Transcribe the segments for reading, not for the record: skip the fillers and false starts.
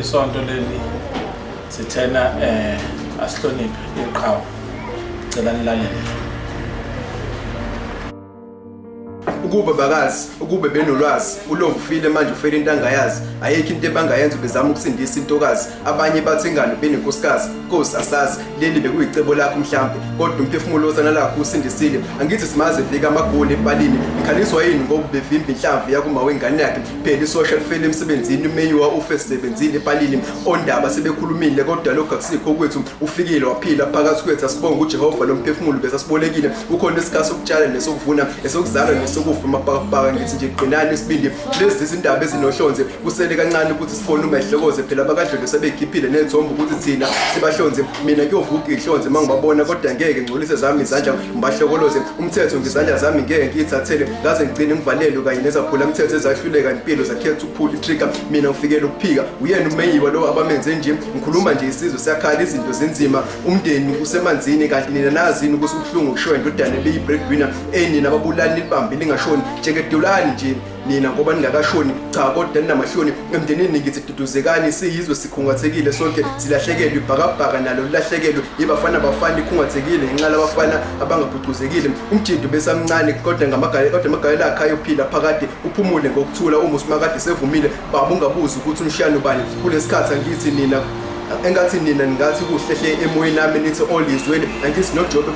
isonto leli sithena asihloniphe iqhawe. Cela nilalele. Ukube bakazi, ukube benolwazi, ulovu ufile manje ufela into angayazi, ayekho into ebangayenza bezama ukusindisa intokazi, abanye bathengana benenkosikazi, Nkosi asazi, leli bekuyicebo lakho mhlambe, kodwa umphefumulo osana lakho usindisile, angithi simaze fika amagoli empalini, ikhaliswa yini ngoba bevimba inhlamvu yakuma wengane yakhe, phela isosha lifele emsebenzini umeyiwa ufesebenzile empalini, ondaba sebekhulumile kodwa lokho akusikho kwethu, ufikile waphila phakathi kwethu asibonga uJehova lo mphefumulo besasibolekile, ukhona isikhathi sokutshala nesokuvuna, esokuzala nesokufa mabhakabhaka ngithi nje qinani isibindi, lezi izindaba ezinohlonze, kusele kancane ukuthi sibone umehlokoze phela abakadlule sebekhiphile nezombo ukuthi thina sibahlonze, mina kuyovuka ihlonze mangibabona kodwa ngeke ngcolise zami izandla ngibahlokoloze, umthetho ngizandla zami ngeke ngiyithathele, ngaze ngigcine ngivalelo kanye nezaphula umthetho ezahluleka impilo zakhetha ukuphula itrigger, mina ngifikele ukuphika, uyena umeyiwa lo abamenze nje, ngikhuluma nje isizwe siyakhala izinto zenzima, umndeni usemanzini kanti nina nazini ukuthi ubuhlungu kushoya indodana beyi breadwinner, nina ababulali nibambile ngashoni njengedolani nje nina ngoba ningakashoni, cha kodwa ninamahloni emndenini ngithi duduzekani, siyizwe sikhungathekile sonke silahlekelwe, ibhakabhaka nalo lilahlekelwe, ibafana bafana ikhungathekile ngenxa labafana abangaphucuzekile, umjinto besamncane kodwa amagayela akhe ayophila phakade, uphumule ngokuthula uma usimakade sevumile, baba ungabuza ukuthi umshiyano bani kulesikhathi, angithi nina engathi nina ningathi kuhlehle emoyeni nami nithi all is well, angithi noJobe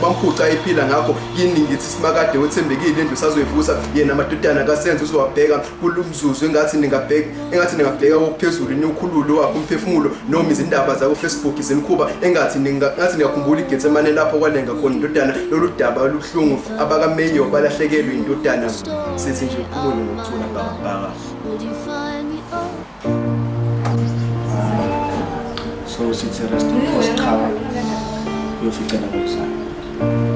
bamphuca ephila ngakho yini ngithi simakade wethembekile indlu sazoyivusa, yena amadodana kasenze uzowabheka kulumzuzu engathi ningabheka okuphezulu niukhululo wakho umphefumulo noma izindaba zakho Facebook izenikhuba, engathi ningakhumbula iGetsemane lapho kwalenga khona indodana, lolu daba oluhlungu abakameyo balahlekelwe indodana, sithi nje ukhululo ngokuthula bhaka. So sithi rest in peace, cha uyoficela bakuzana.